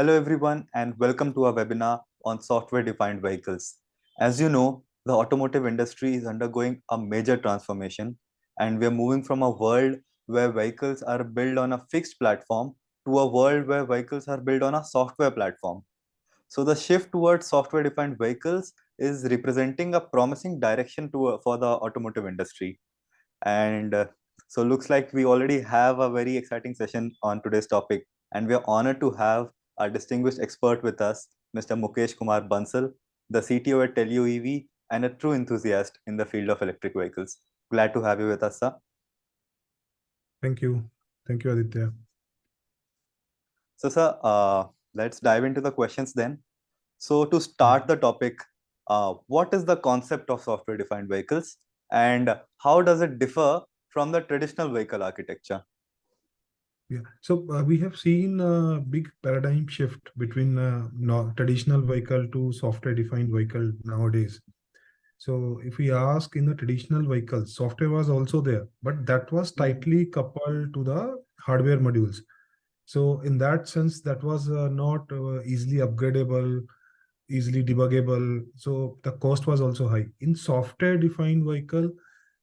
Hello, everyone, and welcome to our webinar on software-defined vehicles. As you know, the automotive industry is undergoing a major transformation, and we are moving from a world where vehicles are built on a fixed platform to a world where vehicles are built on a software platform. So the shift towards software-defined vehicles is representing a promising direction for the automotive industry. And so looks like we already have a very exciting session on today's topic, and we are honored to have our distinguished expert with us, Mr. Mukesh Kumar Bansal, the CTO at TelioEV and a true enthusiast in the field of electric vehicles. Glad to have you with us, sir. Thank you. Thank you, Aditya. So, sir, let's dive into the questions then. So, to start the topic, what is the concept of software-defined vehicles, and how does it differ from the traditional vehicle architecture? Yeah. So we have seen a big paradigm shift between traditional vehicle to software-defined vehicle nowadays. So if we ask in the traditional vehicles, software was also there, but that was tightly coupled to the hardware modules. So in that sense, that was not easily upgradable, easily debuggable. So the cost was also high. In software-defined vehicle,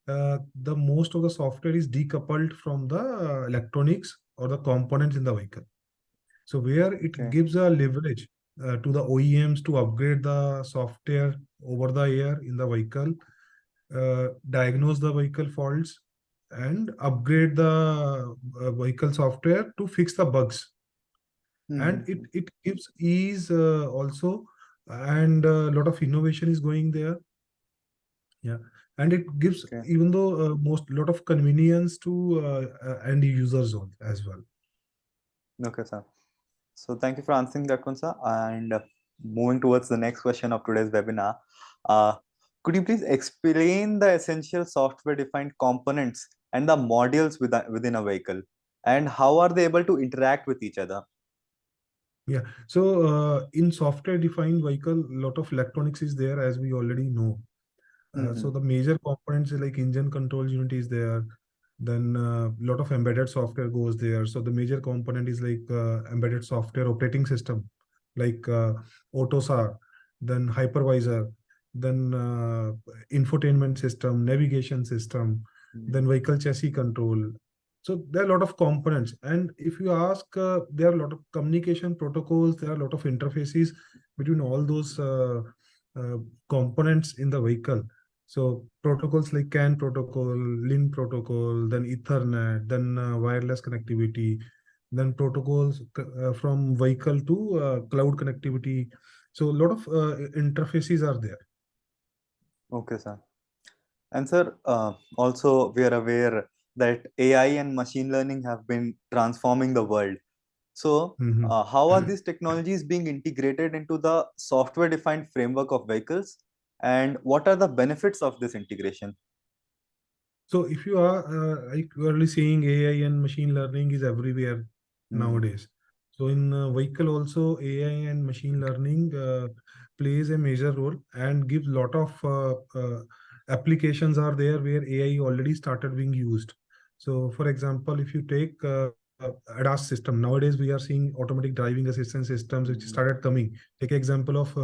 the most of the software is decoupled from the electronics or the components in the vehicle. So where it gives a leverage to the OEMs to upgrade the software over the air in the vehicle, diagnose the vehicle faults, and upgrade the vehicle software to fix the bugs. And it gives ease also, and a lot of innovation is going there. Yeah, and it gives even though most lot of convenience to end users as well. Okay, sir. So thank you for answering that one, sir. And moving towards the next question of today's webinar, uh, could you please explain the essential software-defined components and the modules within a vehicle, and how are they able to interact with each other? Yeah, so in software-defined vehicle, a lot of electronics is there, as we already know. So the major components like engine control unit is there. Then a lot of embedded software goes there. So the major component is like embedded software operating system, like AutoSAR, then hypervisor, then infotainment system, navigation system, then vehicle chassis control. So there are a lot of components. And if you ask, there are a lot of communication protocols, there are a lot of interfaces between all those components in the vehicle. So protocols like CAN protocol, LIN protocol, then Ethernet, then wireless connectivity, then protocols from vehicle to cloud connectivity. So a lot of interfaces are there. Okay, sir. And sir, also we are aware that AI and machine learning have been transforming the world. So, how are these technologies being integrated into the software-defined framework of vehicles, and what are the benefits of this integration? So if you are like early seeing AI and machine learning is everywhere nowadays. So in vehicle also AI and machine learning plays a major role and gives lot of applications are there where AI already started being used. So for example, if you take ADAS system, nowadays we are seeing automatic driving assistance systems which started coming. Take example of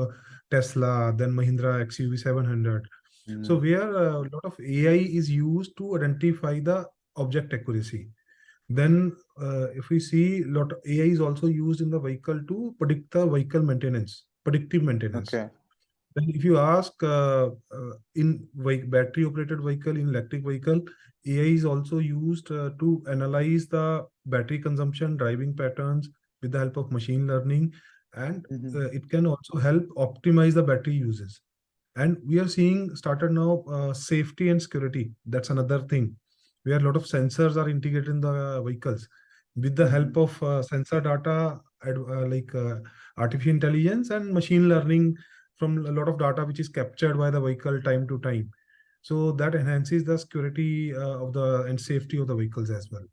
Tesla, then Mahindra XUV 700. So where a lot of AI is used to identify the object accuracy. Then if we see a lot of AI is also used in the vehicle to predict the vehicle maintenance, predictive maintenance. Okay. Then if you ask in battery operated vehicle, in electric vehicle, AI is also used to analyze the battery consumption, driving patterns with the help of machine learning. And it can also help optimize the battery uses. And we are seeing started now safety and security. That's another thing where a lot of sensors are integrated in the vehicles. With the help of sensor data, like artificial intelligence and machine learning from a lot of data which is captured by the vehicle time to time. So that enhances the security of the and safety of the vehicles as well.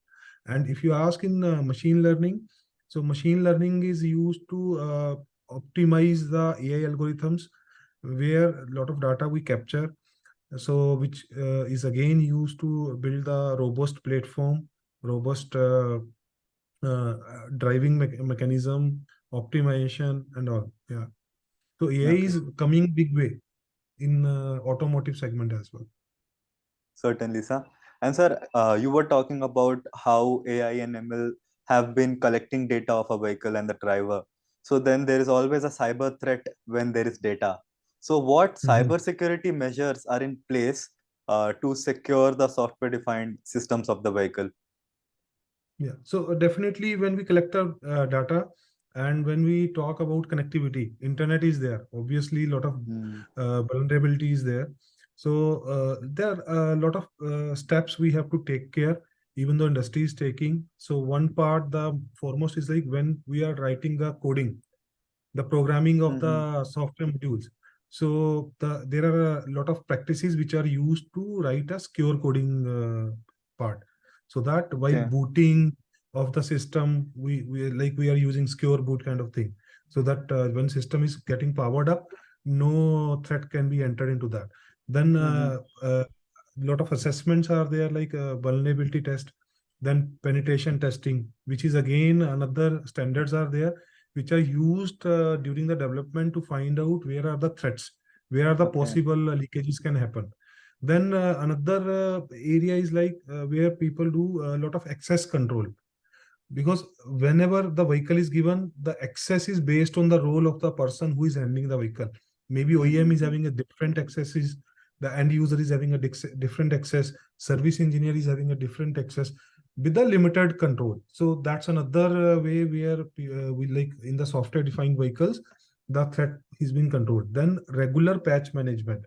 And if you ask in machine learning, so machine learning is used to optimize the AI algorithms where a lot of data we capture, so which is again used to build a robust platform, robust driving mechanism, optimization, and all. Yeah. So AI Okay. is coming big way in automotive segment as well. Certainly, sir. And sir, you were talking about how AI and ML have been collecting data of a vehicle and the driver. So then there is always a cyber threat when there is data. So what Mhm. cybersecurity measures are in place to secure the software-defined systems of the vehicle? Yeah. So definitely when we collect our data and when we talk about connectivity, internet is there. Obviously, a lot of Hmm. vulnerability is there. So there are a lot of steps we have to take care, even though industry is taking. So one part, the foremost is like when we are writing the coding, the programming of Hmm. the software modules. So there are a lot of practices which are used to write a secure coding part. So that while Okay. booting of the system, we are using secure boot kind of thing. So that when system is getting powered up, no threat can be entered into that. Then Hmm. lot of assessments are there like vulnerability test, then penetration testing, which is again another standards are there which are used during the development to find out where are the threats, where are the Okay. possible leakages can happen. Then another area is like where people do a lot of access control, because whenever the vehicle is given, the access is based on the role of the person who is handling the vehicle. Maybe OEM is Hmm. having a different accesses, the end user is having a different access, service engineer is having a different access with the limited control. So that's another way where we like in the software defined vehicles, the threat is being controlled. Then regular patch management,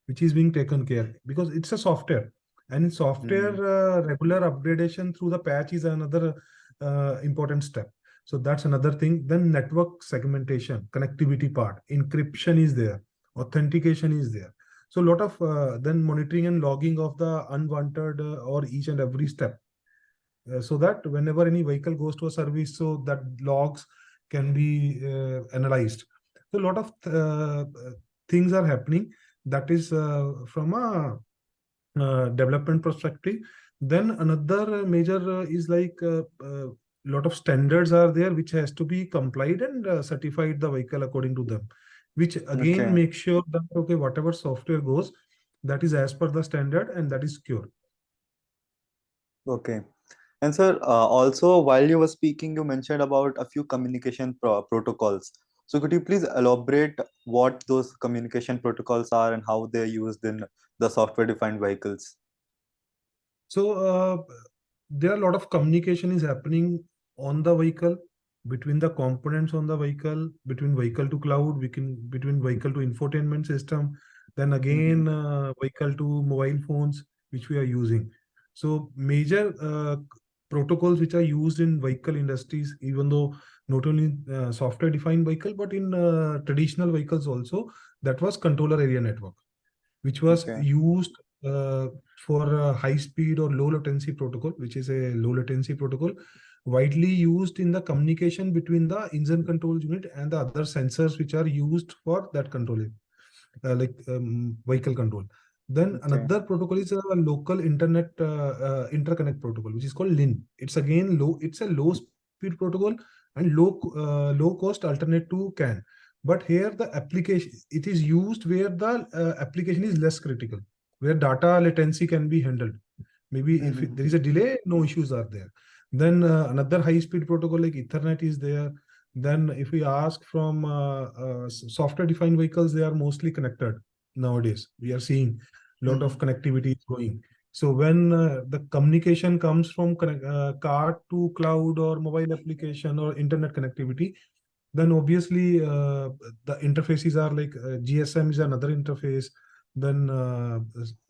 which is being taken care because it's a software. And in software, Hmm. regular upgradation through the patch is another important step. So that's another thing. Then network segmentation, connectivity part, encryption is there, authentication is there. So a lot of then monitoring and logging of the unwanted or each and every step, so that whenever any vehicle goes to a service, so that logs can be analyzed. So a lot of things are happening. That is from a development perspective. Then another major is like lot of standards are there which has to be complied and certified the vehicle according to them, which again Okay. makes sure that okay, whatever software goes, that is as per the standard and that is secure. Okay. And sir, also while you were speaking, you mentioned about a few communication protocols. So could you please elaborate what those communication protocols are and how they're used in the software-defined vehicles? So there are a lot of communication is happening on the vehicle, between the components on the vehicle, between vehicle to cloud, between vehicle to infotainment system, then Mm-hmm. again vehicle to mobile phones, which we are using. So major protocols which are used in vehicle industries, even though not only software defined vehicle, but in traditional vehicles also, that was controller area network, which was Okay. used uh, for a high speed or low latency protocol, which is a low latency protocol, widely used in the communication between the engine control unit and the other sensors which are used for that control, like vehicle control. Then Okay. another protocol is a local internet interconnect protocol, which is called LIN. It's again low. It's a low speed protocol and low cost alternate to CAN. But here the application it is used where the application is less critical, where data latency can be handled. Maybe if Mm-hmm. there is a delay, no issues are there. Then another high speed protocol like Ethernet is there. Then if we ask from software defined vehicles, they are mostly connected nowadays. We are seeing a lot Mm-hmm. of connectivity is going. So when the communication comes from car to cloud or mobile application or internet connectivity, then obviously the interfaces are like GSM is another interface. Then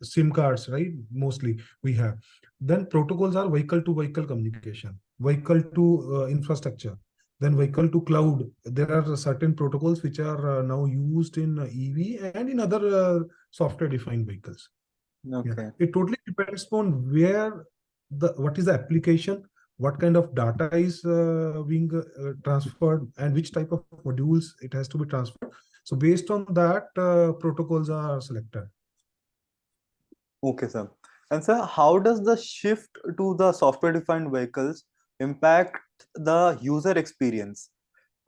SIM cards, right? Mostly we have. Then protocols are vehicle to vehicle communication, vehicle to infrastructure, then vehicle to cloud. There are certain protocols which are now used in EV and in other software defined vehicles. Yeah, Okay. it totally depends on where the what is the application, what kind of data is being transferred, and which type of modules it has to be transferred. So based on that, protocols are selected. Okay, sir. And sir, how does the shift to the software-defined vehicles impact the user experience?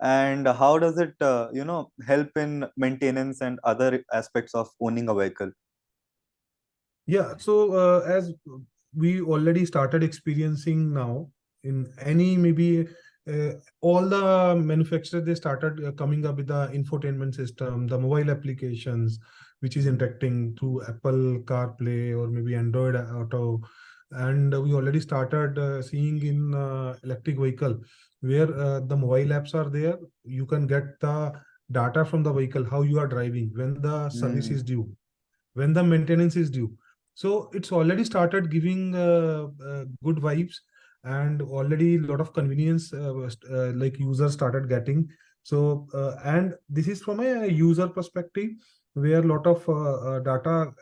And how does it, help in maintenance and other aspects of owning a vehicle? Yeah, so as we already started experiencing now in any maybe uh, all the manufacturers, they started coming up with the infotainment system, the mobile applications, which is interacting through Apple CarPlay or maybe Android Auto. And we already started seeing in electric vehicle where the mobile apps are there. You can get the data from the vehicle, how you are driving, when the service Mm, is due, when the maintenance is due. So it's already started giving good vibes, and already a lot of convenience like users started getting. So and this is from a user perspective, where a lot of data,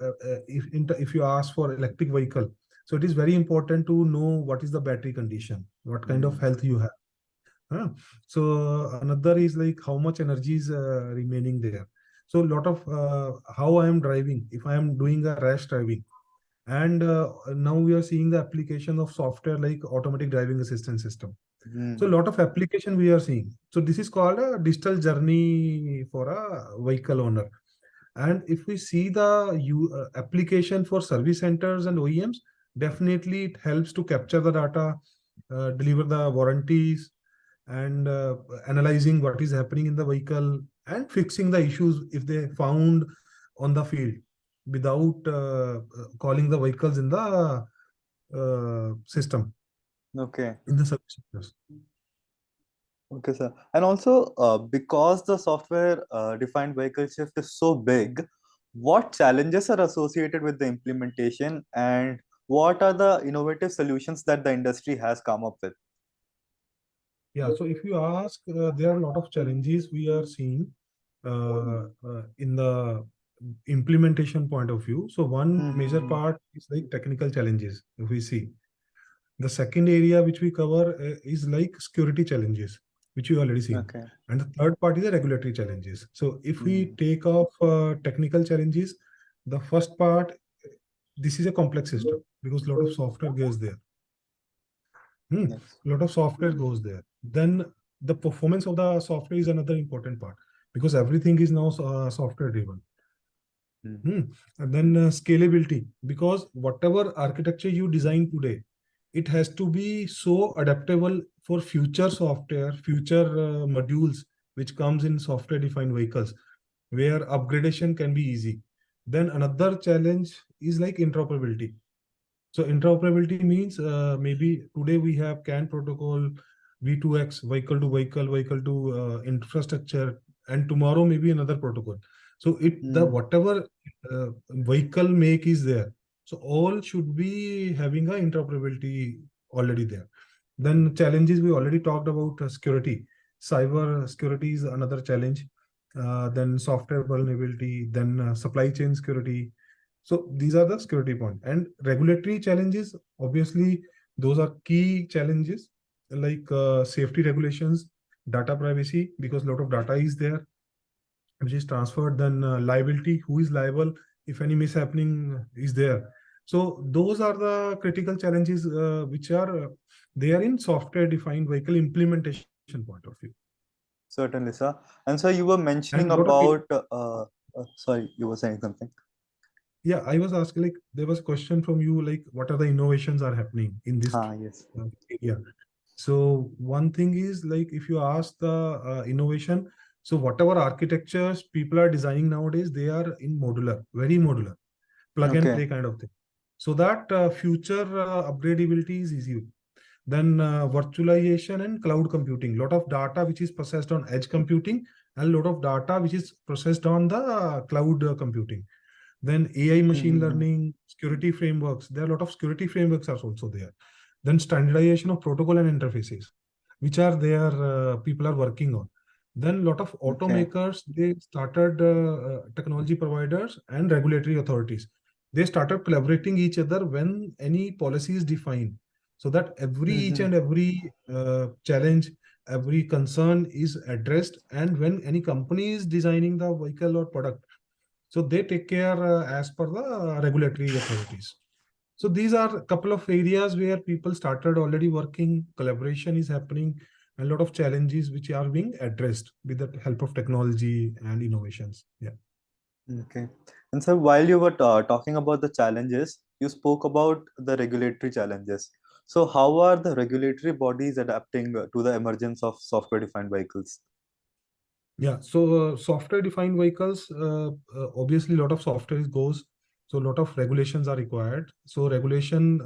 if you ask for electric vehicle, so it is very important to know what is the battery condition, what kind of mm, health you have. Huh? So another is like how much energy is remaining there. So a lot of how I am driving, if I am doing a rash driving, and now we are seeing the application of software like automatic driving assistance system. So a mm, lot of application we are seeing. So this is called a digital journey for a vehicle owner. And if we see the application for service centers and OEMs, definitely it helps to capture the data, deliver the warranties, and analyzing what is happening in the vehicle and fixing the issues if they found on the field without calling the vehicles in the system, okay. in the service centers. Okay, sir. And also, because the software defined vehicle shift is so big, what challenges are associated with the implementation, and what are the innovative solutions that the industry has come up with? Yeah, so if you ask, there are a lot of challenges we are seeing in the implementation point of view. So one major Mm-hmm. part is like technical challenges, if we see. The second area which we cover is like security challenges, which you already seen. Okay. And the third part is the regulatory challenges. So if we Mm. take off technical challenges, the first part, this is a complex system because a lot of software goes there. Yes. A lot of software goes there. Then the performance of the software is another important part because everything is now software driven. Mm. And then scalability, because whatever architecture you design today, it has to be so adaptable for future software, future modules which comes in software defined vehicles, where upgradation can be easy. Then another challenge is like interoperability. So interoperability means maybe today we have CAN protocol, V2X, vehicle to infrastructure, and tomorrow maybe another protocol. So the Mm. whatever vehicle make is there. So all should be having a interoperability already there. Then challenges we already talked about, security. Cyber security is another challenge. Then software vulnerability, then supply chain security. So these are the security point, and regulatory challenges. Obviously, those are key challenges like safety regulations, data privacy, because a lot of data is there which is transferred. Then liability, who is liable if any mishappening is there. So those are the critical challenges which are they are in software defined vehicle implementation point of view. Certainly, sir. And so you were And mentioning a lot of about, sorry, you were saying something. yeah, I was asking like there was a question from you like what are the innovations are happening in this Ah, yes. area. So one thing is like if you ask the innovation, so whatever architectures people are designing nowadays, they are in modular, very modular, plug and Okay. play kind of thing. So that future upgradability is easy. Then virtualization and cloud computing, lot of data which is processed on edge computing and a lot of data which is processed on the cloud computing. Then AI, machine Mm-hmm. learning, security frameworks. There are a lot of security frameworks are also there. Then standardization of protocol and interfaces, which are there, people are working on. Then a lot of Okay. automakers, they started technology providers and regulatory authorities. They started collaborating each other when any policy is defined, so that every each Mm-hmm. and every challenge, every concern is addressed. And when any company is designing the vehicle or product, so they take care as per the regulatory authorities. So these are a couple of areas where people started already working, collaboration is happening. and a lot of challenges which are being addressed with the help of technology and innovations. Yeah. Okay. And so while you were talking about the challenges, you spoke about the regulatory challenges. So how are the regulatory bodies adapting to the emergence of software-defined vehicles? Yeah, so software-defined vehicles, obviously, a lot of software goes, so a lot of regulations are required. So regulation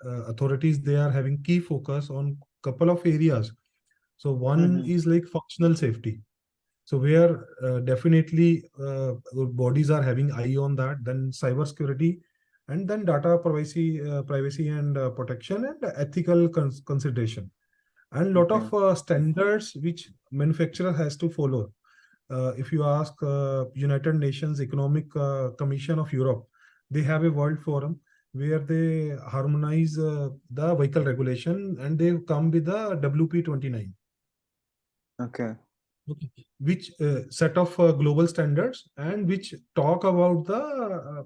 authorities, they are having key focus on couple of areas. So one Mm-hmm. is like functional safety. So where definitely bodies are having eye on that. Then cybersecurity, and then data privacy and protection and ethical consideration, and lot Okay. of standards which manufacturer has to follow. If you ask United Nations Economic Commission of Europe, they have a world forum where they harmonize the vehicle regulation, and they come with the WP29. Okay. Okay. Which set of global standards, and which talk about the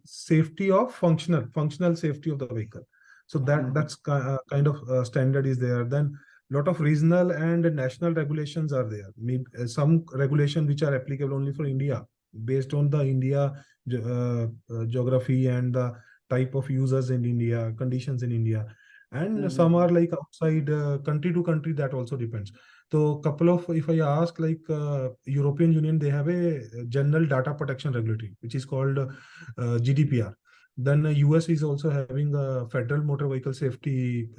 safety of functional safety of the vehicle. So Mm-hmm. that's kind of standard is there. Then lot of regional and national regulations are there. Maybe some regulation which are applicable only for India, based on the India geography and the type of users in India, conditions in India, and some Mm-hmm. are like outside country to country. That also depends. So couple of, if I ask, like European Union, they have a general data protection regulatory, which is called GDPR. Then US is also having federal motor vehicle safety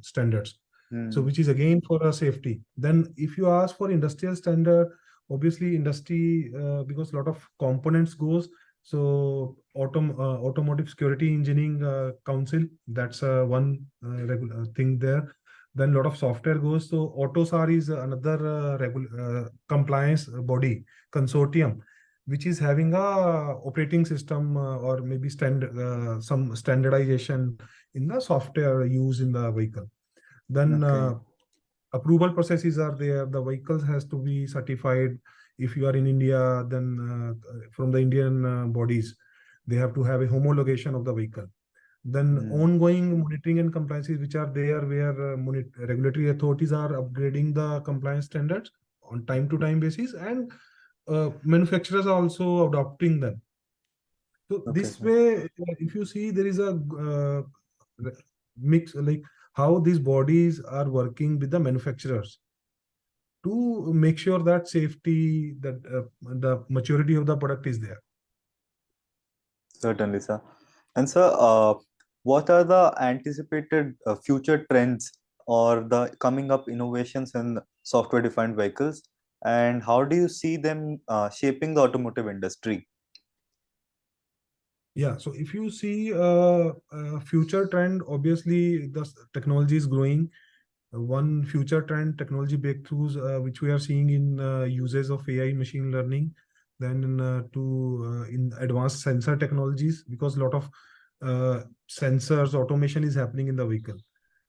standards. So Mm-hmm. which is again for a safety. Then if you ask for industrial standard, obviously industry, because a lot of components goes. So automotive security engineering council, that's one thing there. Then a lot of software goes. So AUTOSAR is another compliance body consortium, which is having a operating system or maybe some standardization in the software used in the vehicle. Then Okay. approval processes are there. The vehicles has to be certified. If you are in India, then from the Indian bodies, they have to have a homologation of the vehicle. Then Mm. ongoing monitoring and compliances which are there, where regulatory authorities are upgrading the compliance standards on time to time basis, and manufacturers are also adopting them. So Okay, this sir. way, if you see, there is a mix, like how these bodies are working with the manufacturers to make sure that safety, that the maturity of the product is there. Certainly, sir. And sir, what are the anticipated future trends or the coming up innovations in software-defined vehicles, and how do you see them shaping the automotive industry? Yeah, so if you see future trend, obviously the technology is growing. One future trend, technology breakthroughs, which we are seeing in uses of AI, machine learning, then in advanced sensor technologies, because a lot of sensors automation is happening in the vehicle.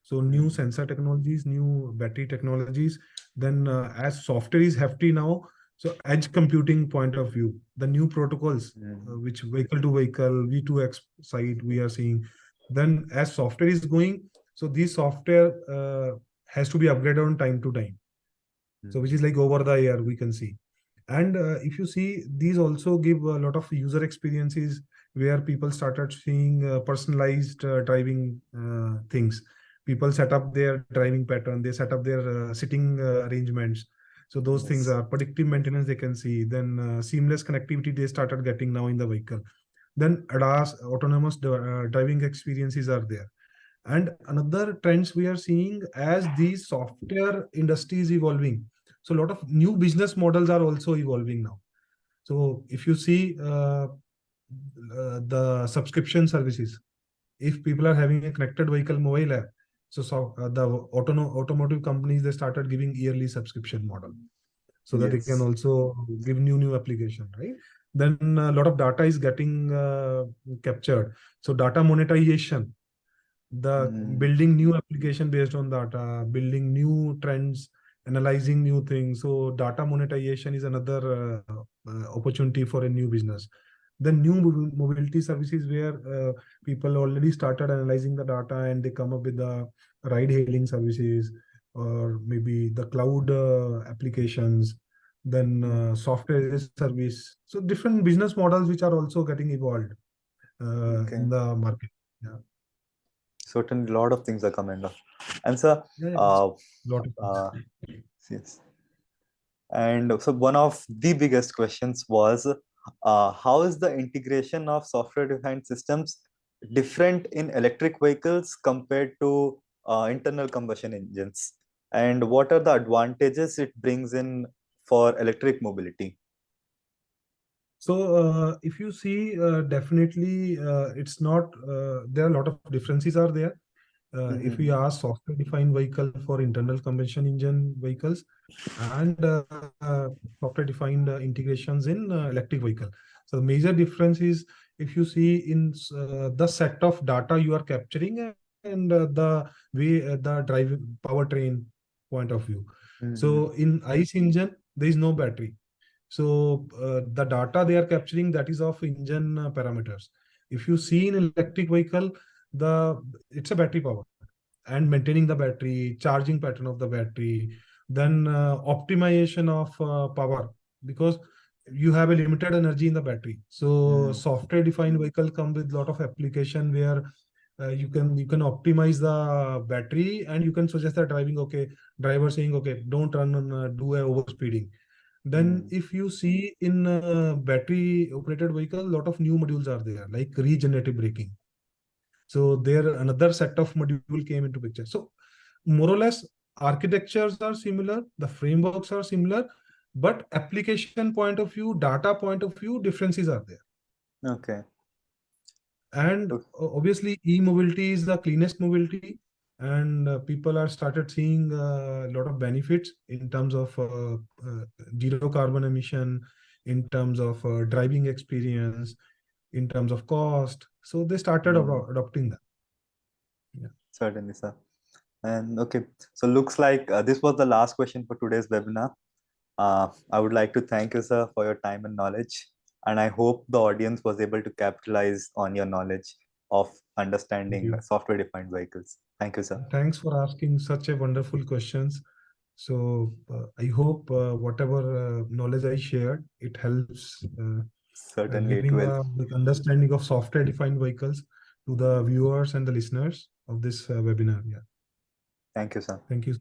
So new Mm, sensor technologies, new battery technologies. Then as software is hefty now, so edge computing point of view, the new protocols, mm, which vehicle to vehicle, V2X side we are seeing. Then as software is going, so this software has to be upgraded on time to time. So mm. which is like over the air we can see. And if you see, these also give a lot of user experiences, where people started seeing personalized driving things. People set up their driving pattern, they set up their sitting arrangements. So those things Yes. are predictive maintenance they can see. Then seamless connectivity they started getting now in the vehicle. Then ADAS, autonomous driving experiences are there. And another trends we are seeing, as these software industry is evolving, so a lot of new business models are also evolving now. So if you see the subscription services, if people are having a connected vehicle mobile app, the automotive companies, they started giving yearly subscription model, so that they can Yes. also give new application, right? Then a lot of data is getting captured. So data monetization, the Mm, building new application based on data, building new trends, analyzing new things. So data monetization is another opportunity for a new business. Then new mobility services, where people already started analyzing the data, and they come up with the ride hailing services, or maybe the cloud applications, then software as a service. So different business models which are also getting evolved Okay. in the market. Yeah, Certainly, a lot of things are coming up. And so, yeah, yeah. uh, Lot of uh, things. yes. And so one of the biggest questions was, how is the integration of software-defined systems different in electric vehicles compared to internal combustion engines? And what are the advantages it brings in for electric mobility? So if you see, definitely it's not. There are a lot of differences are there. If we Mm-hmm. ask software-defined vehicle for internal combustion engine vehicles and software-defined integrations in electric vehicle. So the major difference is if you see in the set of data you are capturing and the way the driving powertrain point of view. Mm-hmm. So in ICE engine, there is no battery. So the data they are capturing, that is of engine parameters. If you see in electric vehicle, the it's a battery power and maintaining the battery, charging pattern of the battery, then optimization of power, because you have a limited energy in the battery. So Mm-hmm. software defined vehicle come with lot of application where you can optimize the battery and you can suggest that driving, okay, driver saying, okay, don't run on do a over speeding. Then if you see in battery operated vehicle, a lot of new modules are there, like regenerative braking. So there another set of module came into picture. So more or less architectures are similar, the frameworks are similar, but application point of view, data point of view, differences are there. Okay. And obviously e-mobility is the cleanest mobility, and people are started seeing a lot of benefits in terms of zero carbon emission, in terms of driving experience, in terms of cost. So they started Mm, adopting that. Yeah. certainly, sir. And okay, so looks like this was the last question for today's webinar. I would like to thank you, sir, for your time and knowledge. And I hope the audience was able to capitalize on your knowledge of Thank understanding you. software-defined vehicles. Thank you, sir. Thanks for asking such a wonderful questions. So I hope whatever knowledge I shared, it helps Certainly, it giving will. a like, understanding of software-defined vehicles to the viewers and the listeners of this webinar. Yeah. Thank you, sir. Thank you.